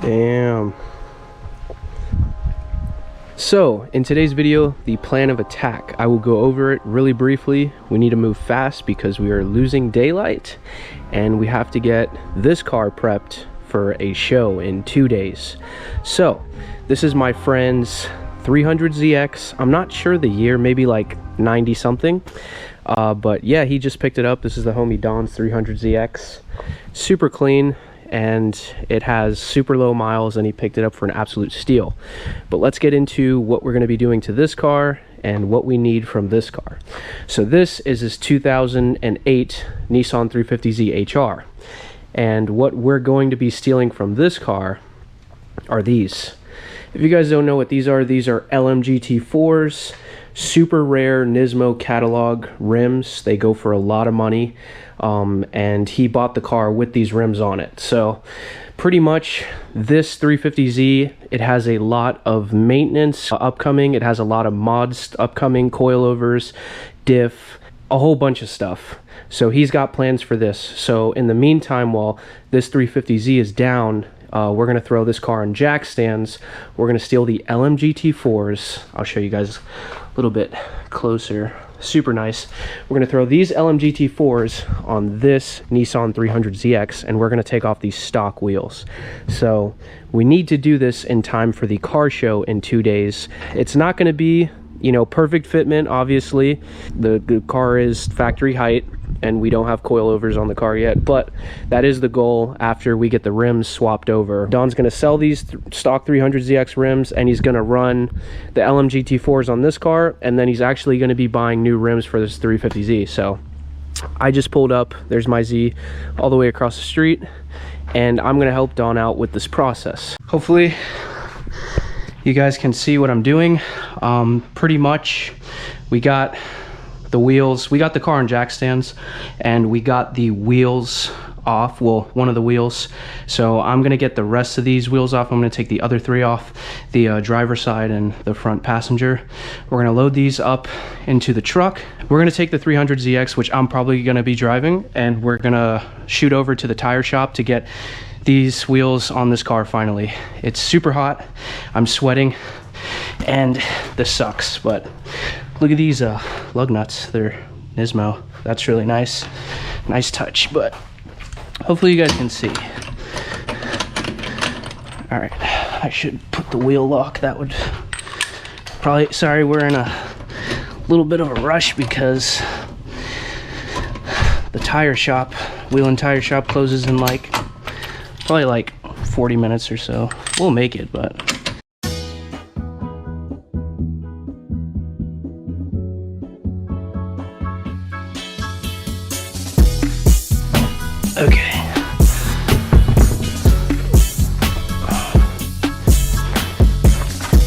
Damn. So, in today's video, the plan of attack. I will go over it really briefly. We need to move fast because we are losing daylight, and we have to get this car prepped for a show in 2 days. So, this is my friend's 300ZX. I'm not sure the year, maybe like 90 something. But yeah, he just picked it up. This is the homie Don's 300ZX. Super clean, and it has super low miles, and he picked it up for an absolute steal. But let's get into what we're going to be doing to this car and what we need from this car. So this is his 2008 Nissan 350Z HR, and what we're going to be stealing from this car are these. If you guys don't know what these are LMGT4s, super rare Nismo catalog rims. They go for a lot of money, and he bought the car with these rims on it. So pretty much this 350Z, it has a lot of maintenance upcoming. It has a lot of mods upcoming, coilovers, diff, a whole bunch of stuff. So he's got plans for this. So in the meantime, while this 350Z is down, we're going to throw this car on jack stands. We're going to steal the LMGT4s. I'll show you guys a little bit closer. Super nice. We're going to throw these LMGT4s on this Nissan 300ZX, and we're going to take off these stock wheels. So we need to do this in time for the car show in 2 days. It's not going to be, you know, perfect fitment, obviously. The car is factory height, and we don't have coilovers on the car yet, but that is the goal after we get the rims swapped over. Don's gonna sell these stock 300ZX rims, and he's gonna run the LMGT4s on this car, and then he's actually gonna be buying new rims for this 350Z. So I just pulled up, there's my Z all the way across the street, and I'm gonna help Don out with this process. Hopefully you guys can see what I'm doing. Pretty much we got the wheels, we got the car on jack stands, and we got the wheels off, well, one of the wheels. So I'm gonna get the rest of these wheels off. I'm gonna take the other 3 off, the driver's side and the front passenger. We're gonna load these up into the truck. We're gonna take the 300ZX, which I'm probably gonna be driving, and we're gonna shoot over to the tire shop to get these wheels on this car finally. It's super hot, I'm sweating, and this sucks, but look at these lug nuts. They're Nismo. That's really nice. Nice touch, but hopefully you guys can see. All right, I should put the wheel lock. That would probably, sorry, we're in a little bit of a rush because the tire shop, wheel and tire shop, closes in like, probably like 40 minutes or so. We'll make it, but okay.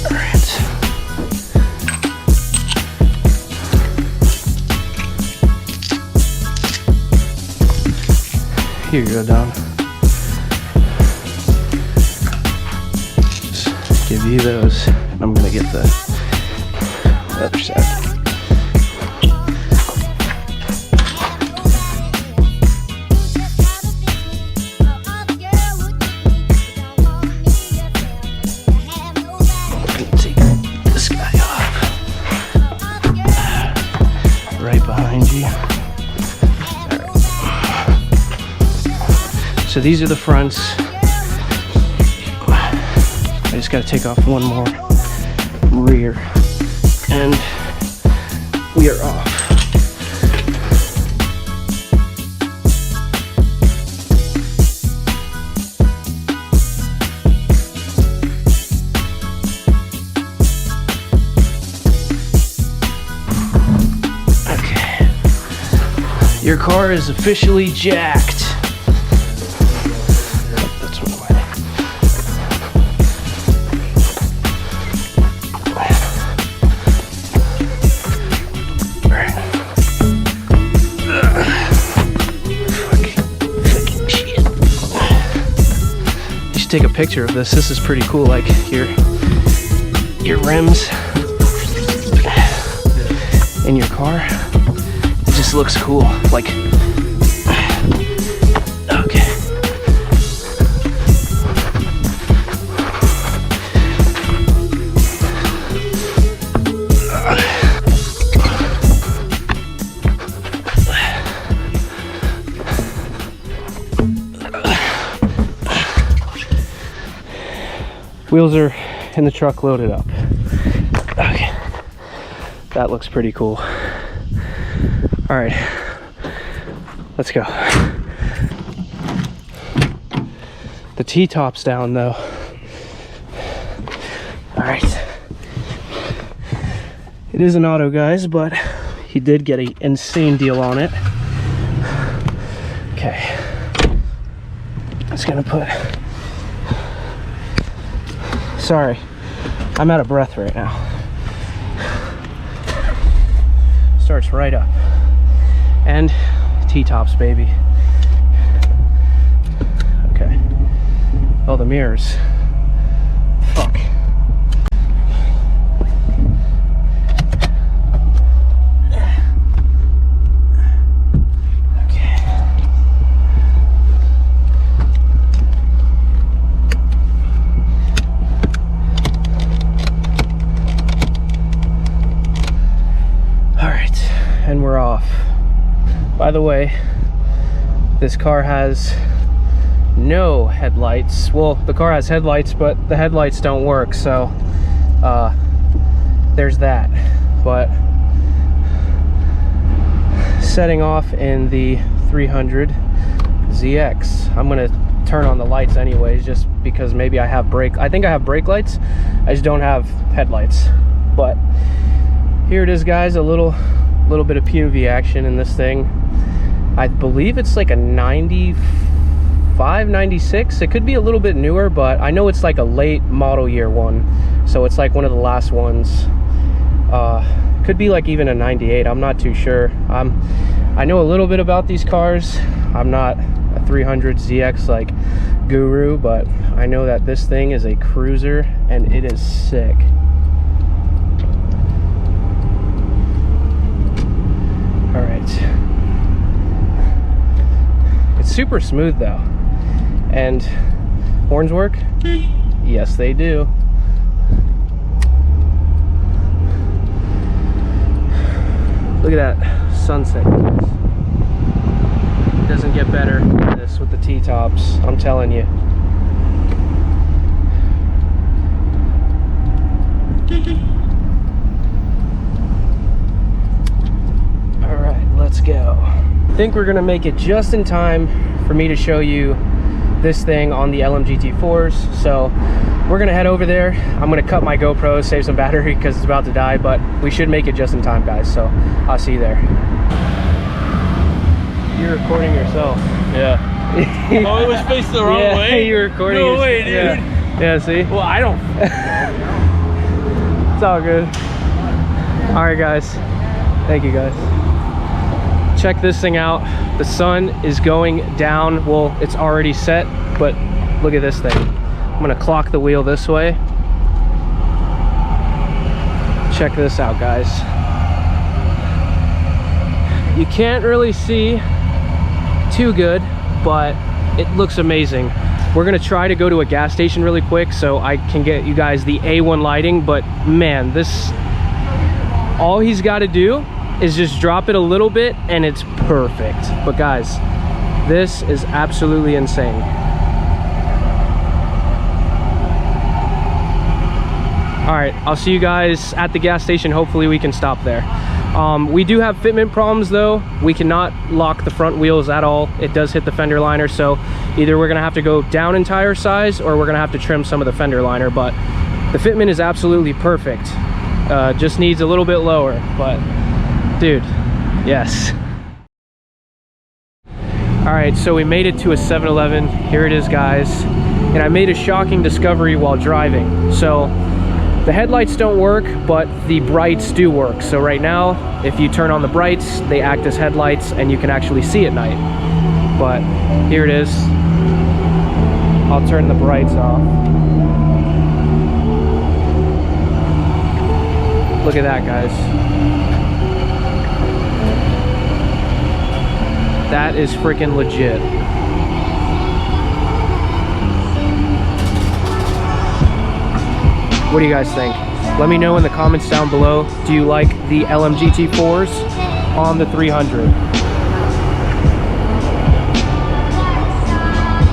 All right. Here you go, Don. Just give you those. I'm gonna get the other side. So these are the fronts. I just got to take off one more rear, and we are off. Okay. Your car is officially jacked. Take a picture of this. This is pretty cool. Like your rims in your car. It just looks cool. Like, okay. Wheels are in the truck loaded up. Okay. That looks pretty cool. All right, let's go. The T-top's down though. All right. It is an auto, guys, but he did get an insane deal on it. Okay. Just gonna put... Sorry, I'm out of breath right now. Starts right up. And T-tops, baby. Okay. Oh, the mirrors. Fuck. Okay. All right, and we're off. By the way, this car has no headlights. Well, the car has headlights, but the headlights don't work, so there's that. But setting off in the 300 ZX. I'm gonna turn on the lights anyways, just because maybe I have brake. I think I have brake lights. I just don't have headlights. But here it is, guys. A little bit of POV action in this thing. I believe it's like a 95, 96. It could be a little bit newer, but I know it's like a late model year one. So it's like one of the last ones. Could be like even a 98. I'm not too sure. I know a little bit about these cars. I'm not a 300 ZX like guru, but I know that this thing is a cruiser and it is sick. All right. It's super smooth though. And horns work? Yes, they do. Look at that sunset, guys. It doesn't get better than this with the T-tops, I'm telling you. All right, let's go. I think we're gonna make it just in time for me to show you this thing on the LMGT4s. So we're gonna head over there. I'm gonna cut my GoPro, save some battery because it's about to die, but we should make it just in time, guys. So I'll see you there. You're recording yourself. Yeah. Oh, it was facing the wrong way? You're recording No way, dude. Yeah, see? Well, I don't. It's all good. All right, guys. Thank you, guys. Check this thing out. The sun is going down. Well, it's already set, but look at this thing. I'm gonna clock the wheel this way. Check this out, guys. You can't really see too good, but it looks amazing. We're gonna try to go to a gas station really quick so I can get you guys the A1 lighting, but man, this, all he's got to do is just drop it a little bit and it's perfect. But guys, this is absolutely insane. All right, I'll see you guys at the gas station. Hopefully we can stop there. We do have fitment problems though. We cannot lock the front wheels at all. It does hit the fender liner, so either we're gonna have to go down in tire size or we're gonna have to trim some of the fender liner, but the fitment is absolutely perfect. Just needs a little bit lower, but dude, yes. All right, so we made it to a 7-Eleven. Here it is, guys. And I made a shocking discovery while driving. So the headlights don't work, but the brights do work. So right now, if you turn on the brights, they act as headlights and you can actually see at night. But here it is. I'll turn the brights off. Look at that, guys. That is freaking legit. What do you guys think? Let me know in the comments down below. Do you like the LMGT4s on the 300?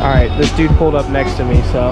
All right, this dude pulled up next to me, so